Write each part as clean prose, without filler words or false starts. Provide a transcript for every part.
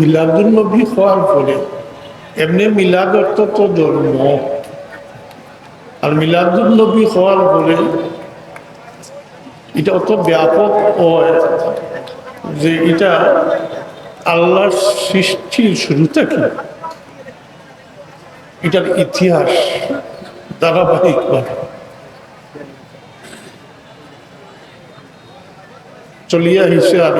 মিলাদুন নবী হওয়ার পরে এমনি মিলাদ অর্থ তো জন্ম, আর মিলাদুন নবী হওয়ার পরে এটা অত ব্যাপক হয় যে এটা আল্লাহর সৃষ্টির শুরু থেকে এটার ইতিহাস ধারাবাহিকভাবে চলিয়া হিসেবে। আর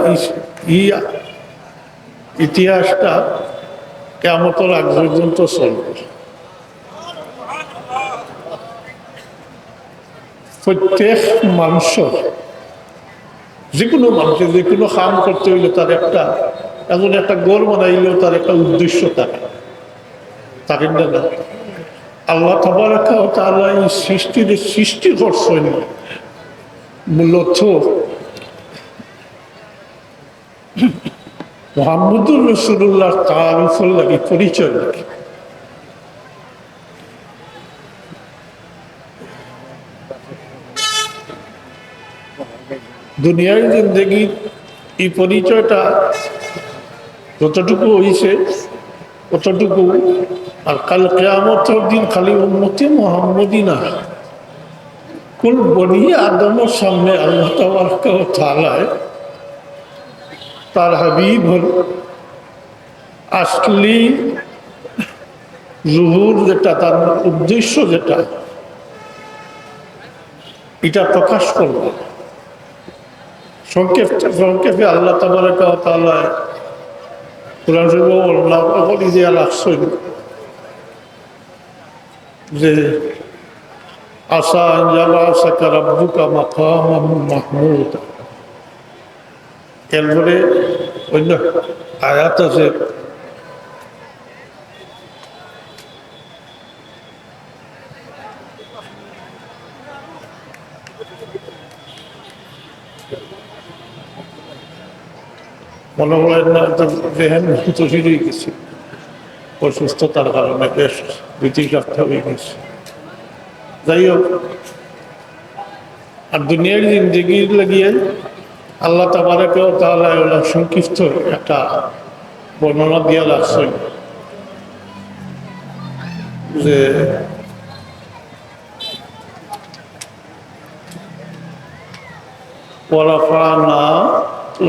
ইতিহাসটা কিয়ামতের আগ পর্যন্ত চলবে। প্রত্যেক মানুষের, যে কোনো মানুষের যে কোনো কাম করতে হইলে তার একটা, এমন একটা গোল বানাইলেও তার একটা উদ্দেশ্য থাকে, তাকে না আল্লাহ তাবারাক ওয়া তাআলা এই সৃষ্টি করছেন মূলত মুহাম্মদুর রাসূলুল্লাহ তাআরিফের লাগি, পরিচয় লাগে। দুনিয়ার জিন্দগি এই পরিচয়টা যতটুকু হয়েছে ততটুকু, আর কাল কিয়ামতের দিন খালি উম্মতে মুহাম্মদী না, কুল বনি আদমের সামনে আল্লাহ তাবারক ওয়া তাআলা তার হাবিব আসলি জুহুর যেটা, তার উদ্দেশ্য যেটা, এটা প্রকাশ করবে। সংক্ষেপে আল্লাহ তাবারক ওয়া তাআলা কুরআন শরীফে দিয়া রাখছেন যে আসা আন ইয়াবআসাকা রাব্বুকা মাকামান মাহমুদা। এরপরে অন্য আয়াত আছে মনে হয় না, দেখেন তৈরি হয়ে গেছে অসুস্থতার কারণে, বেশ 2-3 সপ্তাহ হয়ে গেছে। যাই হোক, আর দুনিয়ার জিন্দগির লাগিয়ে আল্লাহ তাবারক ওয়া তাআলা সংক্ষিপ্ত একটা বর্ণনা দিয়ে রাখছেন যে ওয়ারাফা'না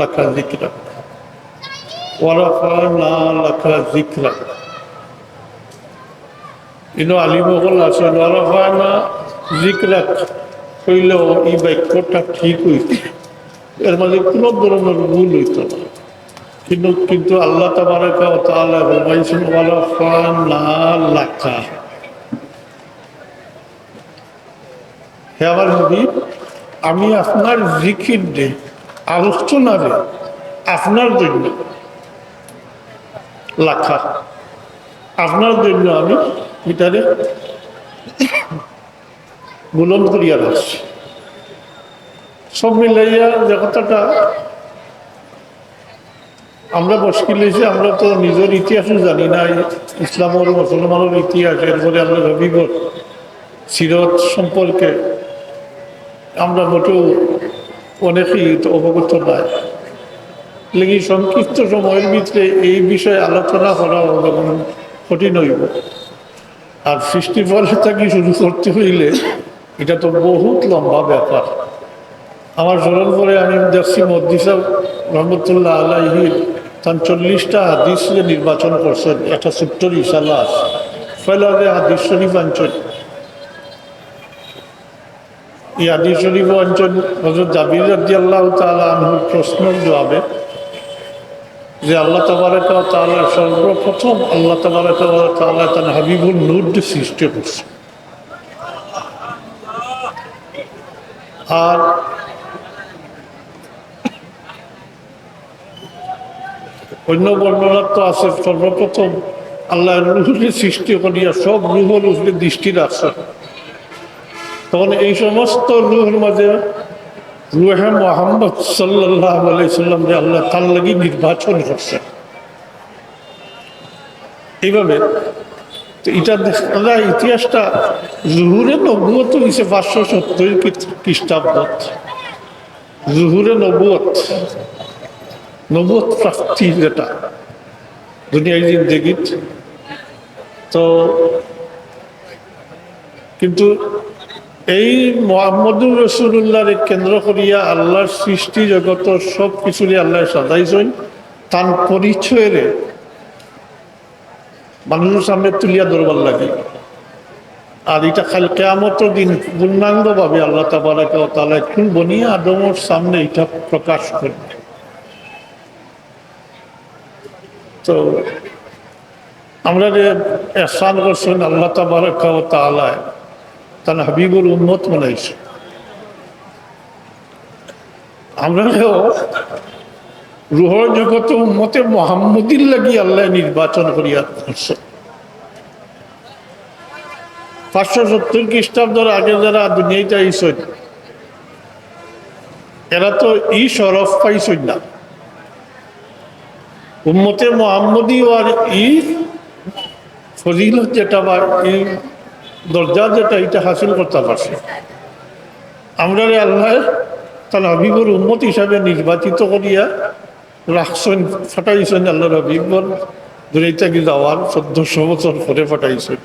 লাকা যিকরাক, ওয়ারাফা'না লাকা যিকরাক। আলিমগল আছেন ওয়ারাফা'না যিকরাক হইলেও এই বাক্যটা ঠিক হইত, এর মাঝে কোনো ধরনের ভুল হইত না। কিন্তু আল্লাহ তাবারক ওয়া তাআলা বলেছেন ওয়ারাফা'না লাকা, হে আমার হাবিব, আমি আপনার জিকির দিই, আলোচনা দিই আপনার জন্য, লাখা আপনার জন্য আমি এটারে বুলন্দ করিয়া রাখছি। সব মিলাইয়া যে কথাটা আমরা মুশকিল হয়েছে, আমরা তো নিজের ইতিহাসও জানি না, ইসলামের মুসলমানের ইতিহাস, এরপরে আমরা রবিবর সিরত সম্পর্কে আমরা মোটেও অনেকেই তো অবগত নাই। লেগে সংক্ষিপ্ত সময়ের ভিতরে এই বিষয়ে আলোচনা করা কঠিন হইব। আর সৃষ্টির ফলে থাকি শুরু করতে হইলে এটা তো বহুত লম্বা ব্যাপার। আমার স্মরণ করে আমি দেখছি মদ্দি সাহেব রহমতুল্লাহ আলাইহির 40টা হাদিস নির্বাচন করছেন, একটা ছোট্ট রিসালা আছে, ফেলারে হাদিস শরীফ অঞ্চল। এই হাদিস শরীফ অঞ্চল হযরত জাবির রাদিয়াল্লাহু তাআলা আনহুর প্রশ্নের জবাবে যে আল্লাহ তাবারক ওয়া তাআলা সর্বপ্রথম আল্লাহ তাবারক ওয়া তাআলা তার হাবিবুল নূর দিয়ে সৃষ্টি করছে। আর অন্য বর্ণনা তো আছে, সর্বপ্রথম আল্লাহ রূহের সৃষ্টি করিয়া সব রূহের উপরে দৃষ্টি রাখছে। তখন এই সমস্ত রূহের মাঝে রূহে মুহাম্মদ সাল্লাল্লাহু আলাইহি সাল্লাম যে আল্লাহ তার লাগি নির্বাচন করছে। এইভাবে এটা দেখা ইতিহাসটা জুহুরে নবুয়ত হয়েছে 570 খ্রিস্টাব্দ। জুহুরে নবুয়ত প্রাপ্তি যেটা দুনিয়ার জিন্দগিত। তো কিন্তু এই মোহাম্মদুর রসুল্লাহরে কেন্দ্র করিয়া আল্লাহর সৃষ্টি জগত সব কিছুরই আল্লাহ সাজাইছেন, তার পরিচয়ের মানুষের সামনে তুলিয়া ধরবার লাগে। আর এটা খালি কিয়ামতের দিন পূর্ণাঙ্গভাবে আল্লাহ তাবারাকা ওয়া তাআলা কোন বনি আদমের সামনে এটা প্রকাশ করবে। তো আমরা যে এহসান করছেন আল্লাহ তাবারাকা ওয়া তাআলা তার হাবিবুল উম্মত বানাইছে। আমরা রুহর জগতে উম্মতে মুহাম্মদীর লাগি আল্লাহ নির্বাচন করিয়া করছে। 570 খ্রিস্টাব্দের আগে যারা দুনিয়াতে আইসেন এরা তো ই শরফ পাইছেন না। উম্মতে মুহাম্মদী আর ই ফজিলত যেটা বা এই দরজা যেটা এটা হাসিল করতে পারছে। আমরা আল্লাহ তার হাবিবুর উম্মত হিসাবে নির্বাচিত করিয়া রাখছেন, ফাটাইছেন। আল্লাহ হাবিবর দুনিয়াতে কি যাওয়ার 1400 বছর পরে ফাটাইছেন।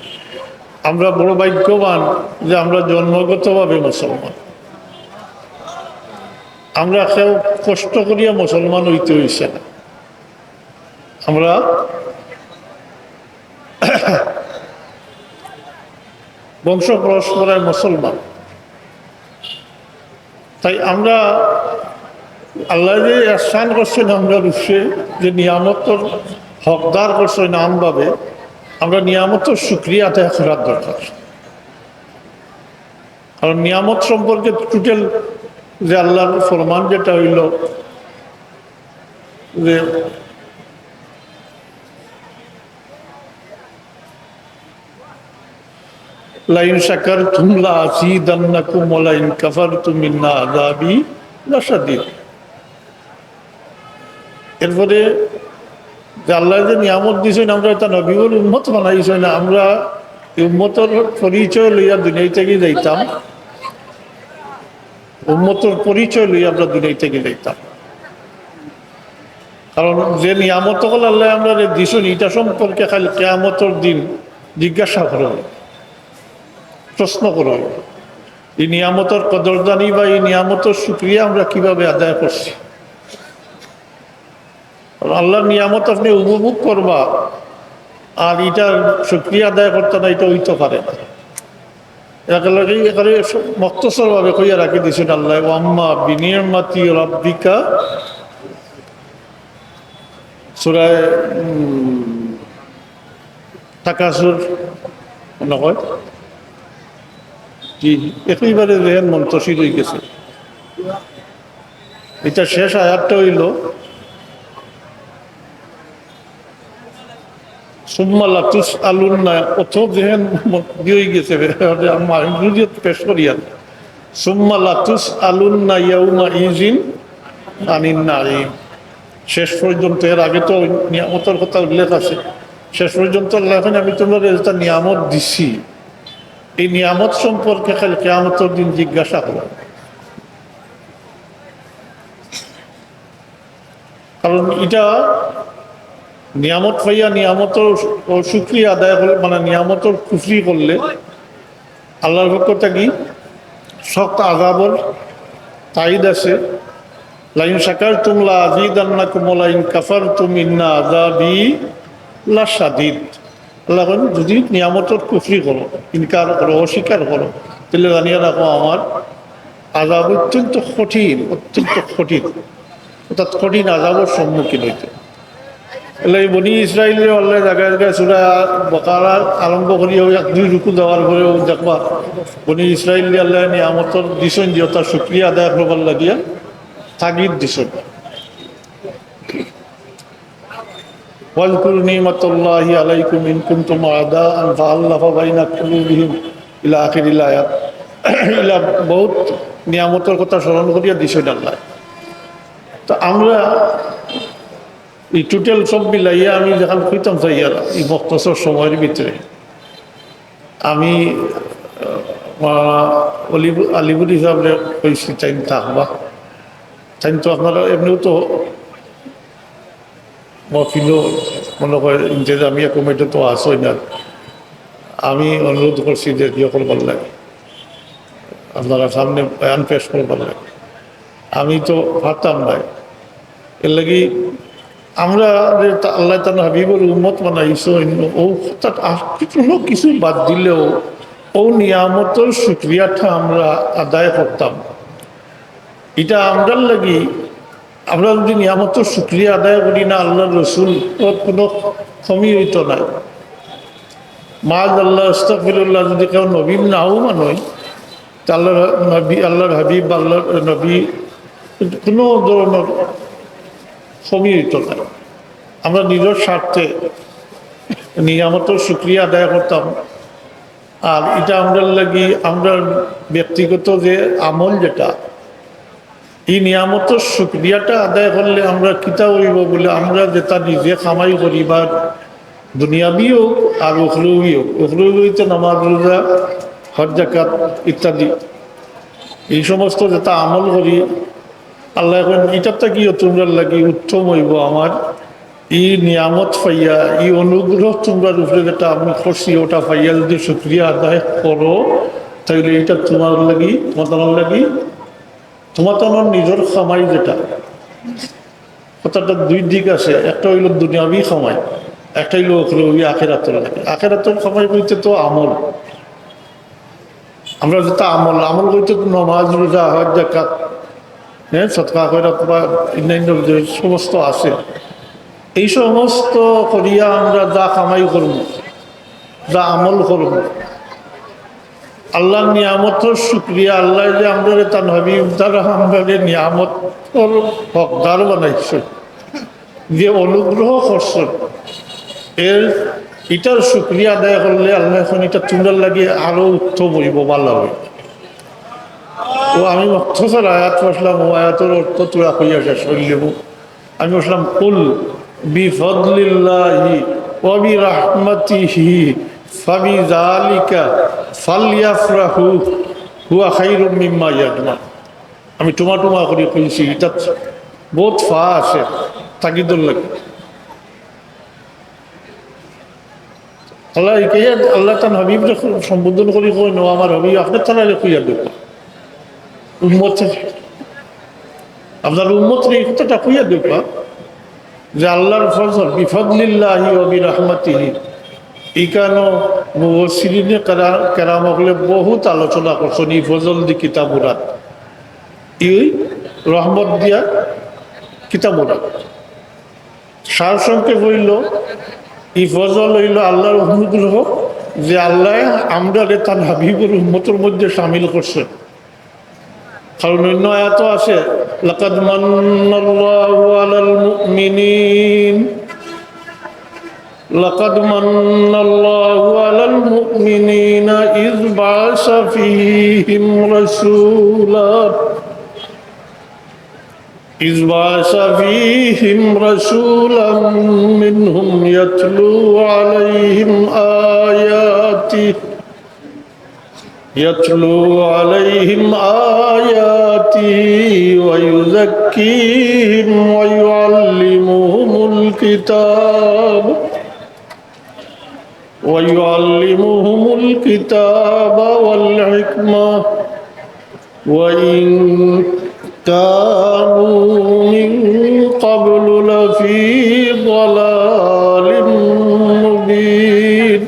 আমরা বড় ভাগ্যবান যে আমরা জন্মগতভাবে মুসলমান। আমরা কেউ কষ্ট করিয়া মুসলমান হইতে হইছে না। আমরা বংশ পরস্পরায় মুসলমান। তাই আমরা আল্লাহ যে আহসান করছেন আমরা রুশে যে নিয়ামতর হকদার করছে নাম ভাবে আমরা নিয়ামতের শুকরিয়া আদায় করার দরকার। কারণ নিয়ামত সম্পর্কে টোটাল যে আল্লাহর ফরমান যেটা হইল যে লাইন শাকারতুম লাযীদান্নাকুম ওয়া লাইন কাফারতুম ইন্না আযাবি লাশাদীদ। এরপরে যে আল্লাহ যে নিয়ামত দিয়েছেন আমরা এটা নবীর উম্মত বানাইছেন না। আমরা উম্মতের পরিচয় লইয়া দুনিয়া থেকে যাইতাম, উম্মতের পরিচয় লইয়া আমরা দুনিয়া থেকে যাইতাম। কারণ যে নিয়ামত হল আল্লাহ আমরা দিছেন এটা সম্পর্কে খালি কিয়ামতের দিন জিজ্ঞাসা করব, প্রশ্ন করব এই নিয়ামতের কদরদানি বা এই নিয়ামতের শুকরিয়া আমরা কিভাবে আদায় করছি। আল্লাহর নিয়ামত আপনি উপভোগ করবা আর এটার শুকরিয়া আদায় করতে না, এটা হইতে পারে না। এখানে মক্তসর ভাবে কইয়া রাখি দিয়েছেন আল্লাহ ওয়াম্মা বিনিয়ামাতি রাব্বিকা সূরা তাকাসুর নয় কি একেবারে যেন মন্তসির হয়ে গেছে। এটা শেষ আয়াতটা হইল সুম্মা লাতুসআলুন্না, অথব যেহেন দিয়ে গেছে পেশ করিয়া সুম্মা লাতুসআলুন্না ইয়াউমা ইযিন আনিন নাঈম। শেষ পর্যন্ত এর আগে তো নিয়ামতের কথা উল্লেখ আছে। শেষ পর্যন্ত এখন আমি তোমার একটা নিয়ামত দিছি, এই নিয়ামত সম্পর্কে খালি কিয়ামতের দিন জিজ্ঞাসা করো। কারণ এটা নিয়ামত পাইয়া নিয়ামতের শুকরিয়া আদায় করলে মানে নিয়ামতের কুফরি করলে আল্লাহর পক্ষ কি শক্ত আযাবর তাইদ আছে। লাইন শাকারতুম লাযীদান্নাকুম ওয়া লাইন কাফারতুম ইন্না আযাবি লাশাদীদ। আল্লাহ বলেন যদি নিয়ামতের কুফরি করো, ইনকার করো, অস্বীকার করো, তাহলে জানিয়ে রাখো আমার আযাব অত্যন্ত কঠিন, অত্যন্ত কঠিন, অর্থাৎ কঠিন আযাবের সম্মুখীন হইতে। এই বনি ইসরায়েলের আল্লাহ জায়গায় জায়গায় সূরা বাকারা আরম্ভ করিয়া এক দুই রুকু দেওয়ার পরেও দেখবা বনি ইসরায়েল আল্লাহ নিয়ামতের দিছেন যে তার শুকরিয়া আদায় করবার লাগিয়া তাগিদ দিছেন। ওয়াজকুরু নি'মাতাল্লাহি আলাইকুম ইন কুনতুম আ'দাআন ফাআল্লাফা বাইনা কুলুবিহিম ইলা আখিরিল আয়াত। ইলা বহুত নিয়ামতের কথা স্মরণ করিয়া দিছেন আল্লাহ। তো আমরা এই টোটাল সব মিলাইয়া আমি যখন কইতাম চাইয়া এই বক্তব্য সময়ের ভিতরে আমি আলিপুর হিসাবে কইছি টাইম থাকবা। টাইম তো আপনারা এমনিও তো মহফিলও মনে করে ইন্তেজামিয়া কমিটি তো আসোই না, আমি অনুরোধ করছি যে ইয়ে করবার লাগে, আপনারা সামনে বয়ান পেশ করবার লাগে। আমি তো পারতাম না, এর লাগি আমরা যে আল্লাহ তাআলা হাবিবুর উম্মত বানাইছো, ও কোনো কিছু বাদ দিলেও ও নিয়ামতের শুকরিয়াটা আমরা আদায় করতাম। এটা আমরার লাগি, আমরা যদি নিয়ামতের শুকরিয়া আদায় করি না, আল্লাহ রসুল কোনো কমি হইতো না। মাজ আল্লাহ আস্তাগফিরুল্লাহ, যদি কেউ নবী নাও মানুষ, তা আল্লাহ নবী, আল্লাহর হাবিব, আল্লাহর নবী কোনো ধরনের কমি হইতো না। আমরা নিজের স্বার্থে নিয়ামতের শুকরিয়া আদায় করতাম। আর এটা আমরা লাগি, আমরা ব্যক্তিগত যে আমল যেটা, এই নিয়ামতের শুকরিয়াটা আদায় করলে আমরা কিতা হইব বলে, আমরা যেটা নিজে কামাই করি বা দুনিয়াবি হোক আর উখরবি হোক, উখরবি হইতে নামাজ রোজা হজ যাকাত ইত্যাদি, এই সমস্ত যেটা আমল করি, আল্লাহ এখন এটাতে কি তোমরা লাগি উত্তম হইব আমার এই নিয়ামত পাইয়া, এই অনুগ্রহ তোমরা উপরে যেটা আমি করছি ওটা পাইয়া যদি শুকরিয়া আদায় করো, তাহলে এটা তোমার লাগি, তোমার লাগি, তোমার তো আমার নিজের খামাই যেটা, কথাটা দুই দিক আছে। একটা হইল দুনিয়াবি খামাই, একটা হইল আখেরাতের লাগে। আখেরাতের খামাই বলতে তো আমল, আমরা যেটা আমল, আমল বলতে তো নামাজ রোজা হজ যাকাত, হ্যাঁ, সদকা খয়রাত বা অন্যান্য যে সমস্ত আছে, এই সমস্ত করিয়া আমরা যা কামাই করব, যা আমল করব, আল্লাহর নিয়ামতের শুকরিয়া, আল্লাহ যে আমরা তার হাবিব দ্বারা আমরা নিয়ামতের হকদার বানাইছে, যে অনুগ্রহ করছেন, এটার শুকরিয়া আদায় করলে আল্লাহ এখন এটা তোমরা লাগিয়ে আরো উত্তম হইব, ভালো হবে। ও আমি মখতসার আয়াত বসলাম, ও আয়াতের অর্থ তোরা হইয়া শেষ হইলেব। আমি বসলাম কুল বিফদলিল্লাহি ওয়া বিরাহমাতিহি ফাবিযালিকা ফালইফরাহু হুয়া খায়রুম মিম্মা ইয়াজমাউন। আমি টুমা করে কইছি, এটা বহুত ফা আছে তাকিদুল লাগে। আল্লাহ আল্লাহ তার হাবিব সম্বোধন করি কই নো, আমার হাবিব আপনার তাহলে কইয়া দেব উম্মত, আপনার উম্মত এই কথাটা কইয়া দেব যে আল্লাহর ফজল বিফদলিল্লাহি ওয়া বিরাহমাতিহি। এই কারণে মুফাসসিরিনে কেরাম হলে বহুত আলোচনা করছেন এই ফজল দি কিতাবুরাত, এই রহমত দিয়া কিতাবুরাত। সার সংক্ষেপ হইল এই ফজল হইল আল্লাহর অনুগ্রহ, যে আল্লাহ আমরা তার হাবিবুর উম্মতের মধ্যে সামিল করছে। কারণ অন্য আয়াত আছে, লাকাদ মান্নাল্লাহু আলাল মুমিনিন, লাকাদ মান্নাল্লাহু আলাল মুমিনিনা ইয বা'আসা ফীহিম রাসূলান, إذ بعث فيهم رسولا منهم يتلو عليهم آياته ويزكيهم ويعلمهم الكتاب والحكمة وإن كانوا من قبل لفي ضلال مبين।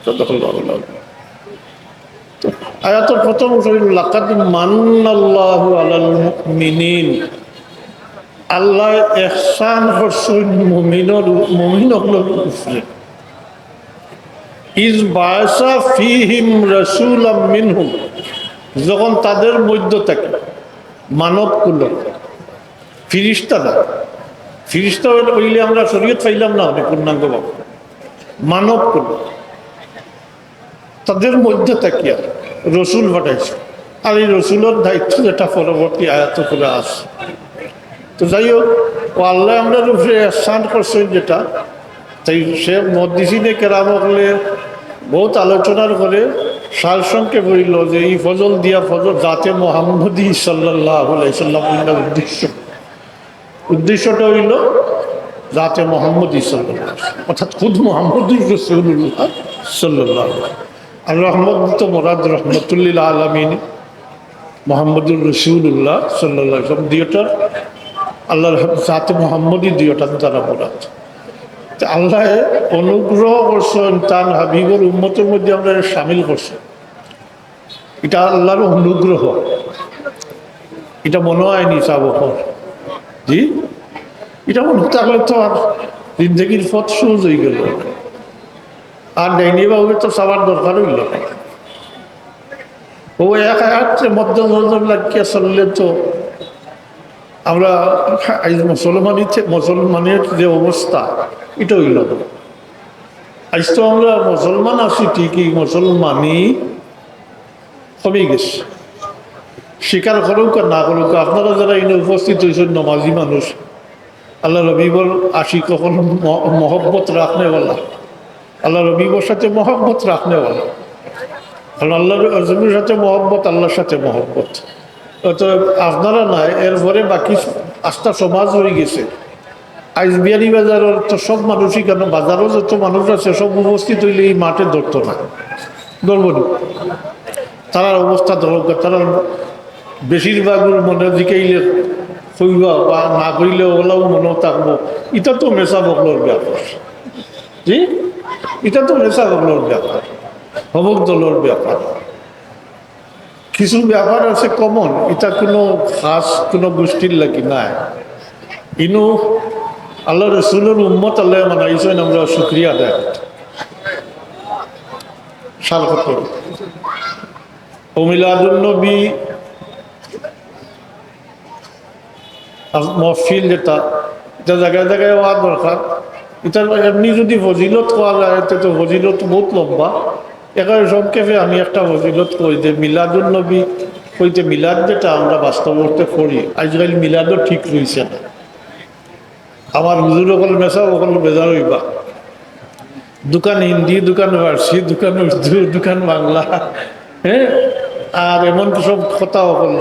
صدق الله العظيم। আয়াতের প্রথম শরীর লাকাদ মান্নাল্লাহু আলাল মুমিনিন, আল্লাহ ইহসান করছেন মুমিনগুলোর উপরে। ইয বা'আসা ফীহিম রাসূলাম মিনহুম, যখন তাদের মধ্য থেকে মানবকুল, ফিরিস্তা না, ফিরিস্তা হইলে আমরা শরীয়ত পাইলাম না অনেক পূর্ণাঙ্গ ভাবে, মানবকুল তাদের মধ্যে থাকিয়া রসুল পাঠাইছে। আর এই রসুলের দায়িত্ব যেটা পরবর্তী আয়াত করে আসে। তো যাই হোক, ও আল্লাহ আমরা উপরে ইহসান করছেন যেটা, তাই সে মুহাদ্দিসিনে কেরাম হলে বহুত আলোচনার করে সার সংক্ষেপ হইল যে এই ফজল দিয়া ফজল জাতে মুহাম্মদী সাল্লাল্লাহু আলাইহি সাল্লাম উদ্দেশ্যটা হইল জাতে মোহাম্মদ সাল্লাল্লাহু, অর্থাৎ খুদ মোহাম্মদুর রাসূলুল্লাহ সাল্লাল্লাহু। আর রহমত তো মোরাদ রহমতুল্লিল আলামিন মোহাম্মদুর রসুল্লাহ সাল্লাল্লাহু আলাইহি দুইটার আল্লাহর জাতে মোহাম্মদই দুইটার দ্বারা মোরাদ। আল্লাহ অনুগ্রহ করছেন তার হাবিবের উম্মতের মধ্যে আমরা সামিল করছি, এটা আল্লাহর অনুগ্রহ। এটা মনে হয়নি চাবকর জি, এটা মনে থাকলে তো আর জিন্দগির পথ সহজ হয়ে গেল, আর ডাইনি বাবুকে তো সবার দরকার হইল না। ও এক আয়াতে মধ্যম লাগিয়ে চললে তো আমরা মুসলমানের যে অবস্থা এটা হইল না। আজ তো আমরা মুসলমান আছি ঠিকই, মুসলমানই কমে গেছে। স্বীকার করুক আর না করুক, আপনারা যারা এনে উপস্থিত হয়েছেন নমাজি মানুষ, আল্লাহ রবিবর আশিক কখন মহব্বত রাখনেওয়ালা, আল্লাহ রবিবর সাথে মহব্বত রাখনেওয়ালা, কারণ আল্লাহর রসুলের সাথে মহব্বত, আল্লাহর সাথে মহব্বত। অতএব আপনারা নাই, এরপরে বাকি আস্থা সমাজ হয়ে গেছে। আজ বিয়ানি বাজারের তো সব মানুষই, কেন বাজারও যত মানুষ আছে সব উপস্থিত হইলে এই মাঠে ধরতো না, ধরবনি। তারার অবস্থা দরকার, তারা বেশিরভাগের মনে দিকেইলে হইবা বা না কইলে ওলাও মনেও থাকবো। এটা তো মেশা বকলোর ব্যাপার জি, এটা তো মেশা বকলোর ব্যাপার, হবক দলের ব্যাপার। কিছু ব্যাপার আছে কমন, এটা কোনো খাস কোনো গোষ্ঠীর লাগি নাই। ইনু আল্লাহ রসুলের উম্মত আল্লাহ মানাইছেন, আমরা শুক্রিয়া দেয় সার্থক করি। ও মিলাদুন্নবী মহফিল যেটা, এটা জায়গায় জায়গায় হওয়া দরকার। এটা এমনি যদি ফজিলত হওয়া যায় তো ফজিলত বহুত লম্বা। এখানে সংক্ষেপে আমি একটা ফজিলত কই যে মিলাদুন্নবী কইতে, মিলাদ যেটা আমরা বাস্তব অর্থে করি, আজকাল মিলাদও ঠিক রয়েছে না। আমার হুজুর অকল মেশা অকল বেজার হইবা, দোকান হিন্দি, দোকান ফার্সি, দোকান উর্দু, দোকান বাংলা, হ্যাঁ, আর এমন সব কথা হল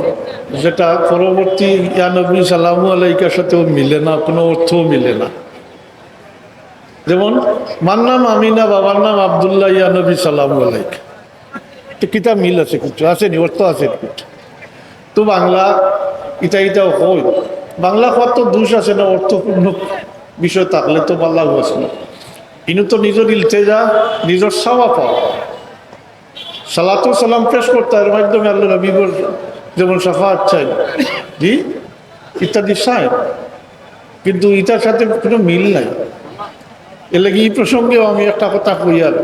যেটা পরবর্তী ইয়া নবী সালামু আলাইকার সাথেও মিলে না, কোনো অর্থও মিলে না। যেমন মার নাম আমিনা, বাবার নাম আবদুল্লাহ, ইয়া নবী সালামু আলাইকা, তো কিতাব মিল আছে, কিছু আসেনি, অর্থ আছে কিছু। তো বাংলা এটাও কই, বাংলা হওয়ার তো দোষ আছে না, অর্থপূর্ণ বিষয় থাকলে তো বাংলা বসে না। ইনু তো নিজের ইলতেজা, নিজের সাওয়া পাওয়া, সালাতু সালাম পেশ করতে, এর মাধ্যমে আল্লাহ নবীর যেমন শাফাআত চাই জি ইত্যাদি চাই, কিন্তু এটার সাথে কোনো মিল নাই। এর লাগে এই প্রসঙ্গেও আমি একটা কথা কই, আর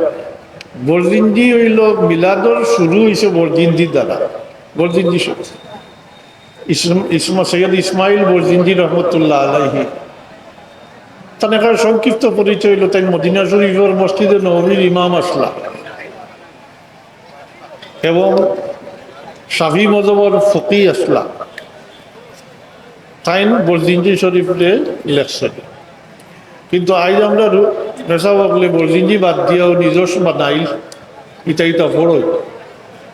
বরজিন্দি হইল মিলাদর শুরু হয়েছে বরজিন্দির দ্বারা। বরজিন্দি সৈয়দ ইসমাইল বরজিন্দি রহমতুল্লাহ আলাইহি, তার সংক্ষিপ্ত পরিচয় হইল তাই মদিনা শরীফের মসজিদে নববীর ইমাম আসলা এবং শাফি মযহবের ফকি আসলা, তাই বরজিন্দি শরীফে লেখছেন। কিন্তু আজ আমরা নেশা বকলে বরজিন্দি বাদ দিয়েও নিজস্ব বানাইল ইটা পড়ই,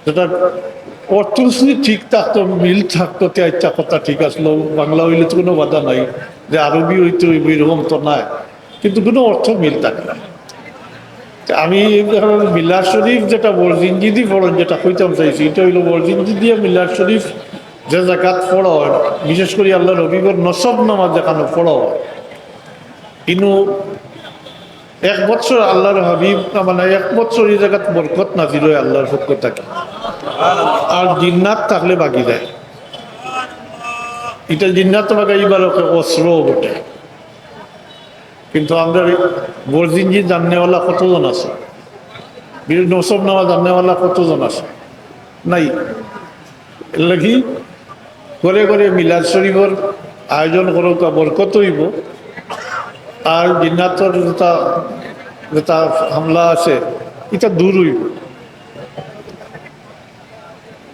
যেটা অর্থ ঠিক থাকতো, মিল থাকতো, একটা কথা ঠিক আসলো, বাংলা হইলে তো কোনো বাধা নাই, যে আরবি হইতে হইব এরকম তো নাই, কিন্তু কোনো অর্থ মিল থাকে না। আমি মিলাদ শরীফ যেটা বরজিন্দি দিয়ে পড়েন, যেটা কইতাম চাইছি, এটা হইলো বরজিন্দি দিয়ে মিলাদ শরীফ যে জায়গাত পড়া হয়, বিশেষ করে আল্লাহ রবিবার নসব নামাজ যেখানে পড়া হয়, কিন্তু 1 বছর আল্লাহর হাবিব, মানে 1 বছর এই জায়গাত বরকত নাজিল হয় আল্লাহর পক্ষ থেকে, আর জিন্নাত থাকলে বাকি যায়। এটা জিন্নাত বাগাইবার অস্ত্র বটে, কিন্তু আমরা বরজিন্দি জাননেওয়ালা কতজন আছে, নসব নামা জাননেওয়ালা কতজন আছে? নাই। এর লাগি ঘরে ঘরে মিলাদ শরীফের আয়োজন করুক, বরকত হইব, আর জিন্নাতর যেটা যেটা হামলা আছে এটা দূর হইব।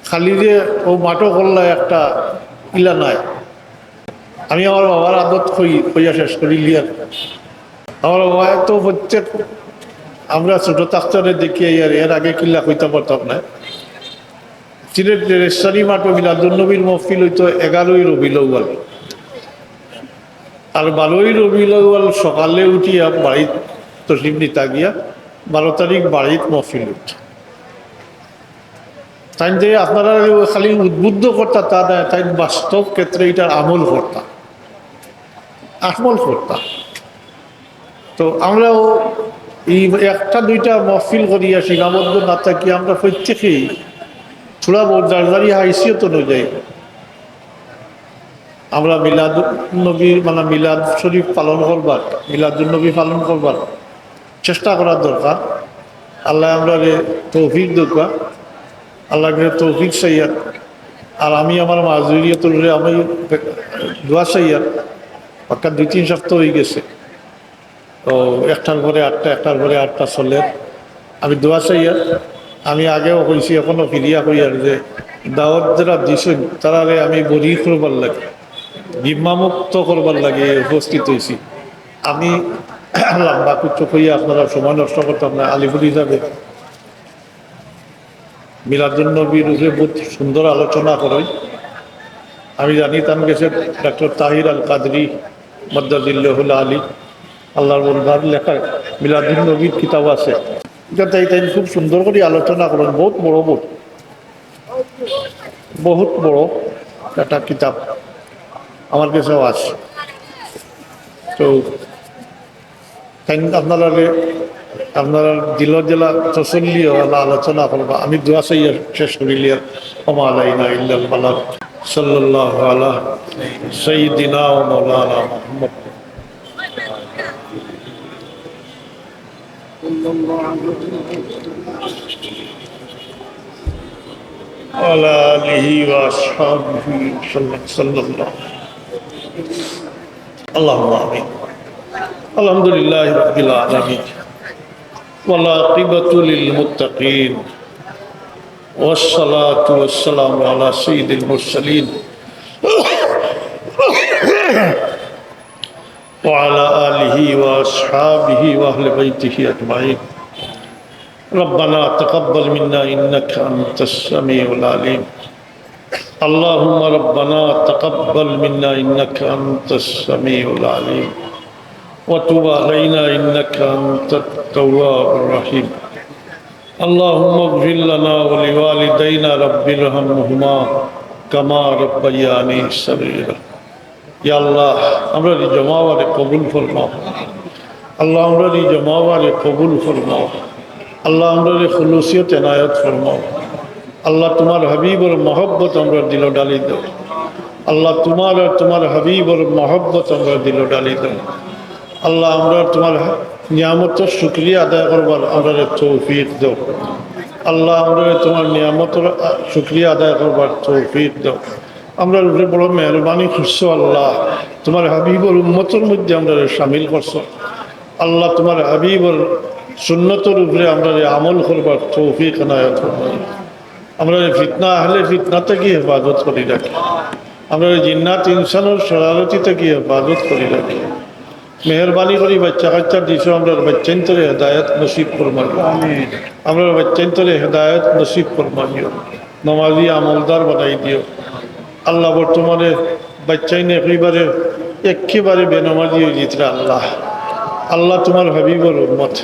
খালি যে ও মাটো করলা একটা ইলা নাই। আমি আমার বাবার আদত কইয়া শেষ করি লিয়া, আমার বাবা তো প্রত্যেক আমরা ছোট তাক্তারে দেখি, আর এর আগে কিল্লা কইতে পারতাম না। সিলেট রেশারি মাঠে মিলাদুন্নবীর মহফিল হইতো 11ই রবিউল আউয়াল, আর 12ই রবিউল আউয়াল সকালে উঠিয়া বাড়িত তশরিফ নিতা গিয়া 12 তারিখ বাড়িত মহফিল উঠ তাই যে আপনারা খালি উদ্বুদ্ধ করতা তা দেয় তাই বাস্তব ক্ষেত্রে এটার আমল করতা। তো আমরাও এই একটা দুইটা মহফিল করিয়া সীমাবদ্ধ না থাকি আমরা প্রত্যেকেই থোড়া বহুত জারজারি হাইসিয়ত অনুযায়ী আমরা মিলাদ নবী মানে মিলাদ শরীফ পালন করবার মিলাদুন নবী পালন করবার চেষ্টা করার দরকার। আল্লাহ আমরা তৌফিক দোকা আল্লাহকে তৌফিক সাইয়ার। আর আমি আমার মাজুরিয়তের আমি দোয়া সাইয়ার পাক্কা 2-3 সপ্তাহ হয়ে গেছে। তো একটার পরে আটটা চলে আমি দোয়া চাইয়ার। আমি আগেও কইছি এখনো ফিরিয়া কইয়ার যে দাওয়াত যারা দিছেন তারারে আমি বরি করবার লাগে জিম্মামুক্ত করবার লাগে উপস্থিত হয়েছি। আমি লম্বা কুচ্ছ কইয়া আপনারা সময় নষ্ট করতাম না। আলিপুর হিসাবে মিলাদুন নবীর উপরে বহুত সুন্দর আলোচনা করেন। আমি জানি তার গেছে ডক্টর তাহির আল কাদরি মদ্দাজিল্লাহুল আলী আল্লাহর বলবার লেখা মিলাদুন নবীর কিতাব আছে। তাই খুব সুন্দর করে আলোচনা করেন। বহুত বড় একটা কিতাব আমার কাছেও আছে। তো আপনারা দিল জেলা তসল্লিও আলোচনা করবা। আমি দোয়া চাইয়া শেষ করিলি ওমালাইনা ইল্লাল বালাগ সাল্লাল্লাহু আলা সাইয়্যিদিনা ওয়া মাওলানা মুহাম্মদ وعلى آله وأصحابه صلى الله اللهم آمين. الحمد لله رب العالمين والعاقبة للمتقين والصلاة والسلام على سيد المرسلين وعلى آله وأصحابه وأهل بيته أجمعين. ربنا تقبل منا إنك أنت السميع العليم. اللهم ربنا تقبل منا إنك أنت السميع العليم وتب علينا إنك أنت التواب الرحيم. اللهم اغفر لنا ولوالدينا رب ارحمهما كما ربياني صغيرا. يا الله আমরা এই জমাওয়ারে কবুল ফরমাও। আল্লাহ আমরা এই জমাওয়ারে কবুল ফরমাও। আল্লাহ আমরা খুলুসিয়ত এনায়ত ফরমাও। আল্লাহ তোমার হাবিবর মহব্বত আমরা দিল ডালি দাও। আল্লাহ তোমার আর তোমার হাবিবর মহব্বত আমরা দিল ডালি দাও। আল্লাহ আমরা তোমার নিয়ামতের শুকরিয়া আদায় করবার আমরা তৌফিক দাও। আল্লাহ আমরা তোমার নিয়ামতের শুকরিয়া আদায় করবার তৌফিক দাও। আমরা উপরে বড় মেহরবানি করছো আল্লাহ, তোমার হাবিবর উম্মতের মধ্যে আমরা সামিল করছো। আল্লাহ তোমার হাবিবর সুন্নতের উপরে আমরা আমল করবার তৌফিক এনায়েত ফরমাও। আমরা ফিতনা আহলে ফিতনা থেকে হেফাজত করি রাখি। আমরা জিন্নাত ইনসানের শরারতি থেকে হেফাজত করি রাখি। মেহরবানি করি বাচ্চা কাচ্চা দিছো আমরা বাচ্চান্তরে হেদায়ত নসিব ফরমাইও। আমরা বাচ্চান্তরে হেদায়ত নসিব ফরমাইও। নমাজি আমলদার বানাই দিও আল্লাহ। বর্তমানে বাচ্চাইনে একেবারে বেনমাজি হয়ে যেতে আল্লাহ। আল্লাহ তোমার হাবিবর উম্মত,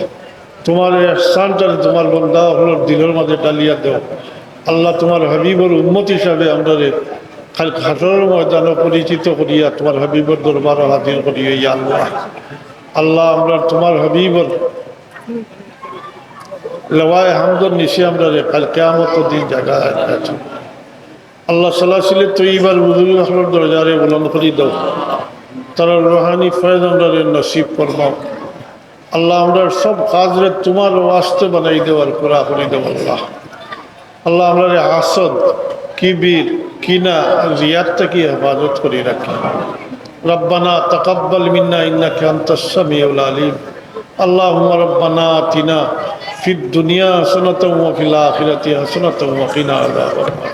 তোমার ইহসানটা তোমার বন্দা হলোর দিলের মাঝে ডালিয়া দেও। আল্লাহ তোমার হাবিবর উম্মত হিসাবে আমরা খাসর ময়দানে পরিচিত করিয়া তোমার হাবিবর দরবার হাজির করিয়া ইয়া আল্লাহ। আল্লাহ আমরা তোমার হাবিবর লওয়ায় হামদর নিশে আমরা কাল কিয়ামত দিন জায়গা আছে। আল্লাহ সাল্লাল্লাহু তৈবার বুজুর্গ হলোর দরজারে বুলন্দ করি দাও। তারা রুহানি ফয়েজ আমরা নসিব ফরমাও। আল্লাহ আমরা সব কাজরে তোমার ওয়াস্তে বানাই দেওয়ার পুরা করে দেব আল্লাহ। আল্লাহ আমরা হাসদ কিবির কিনা রিয়াত থেকে হেফাজত করে রাখি। রব্বানা তাকাব্বাল মিন্না ইন্নাকা আনতাস সামিউল আলিম। আল্লাহুম্মা রব্বানা আতিনা ফিদ দুনিয়া হাসানাতাও ওয়া ফিল আখিরাতি হাসানাতাও ওয়া কিনা আযাবান নার।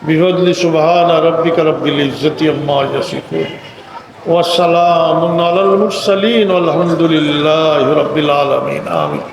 বিফদলি সুবহানা রাব্বিকা রাব্বিল ইজ্জাতি আম্মা ইয়াসিফুন ওয়া সালামুন আলাল মুরসালিন ওয়াল হামদুলিল্লাহি রাব্বিল আলামিন। আমিন।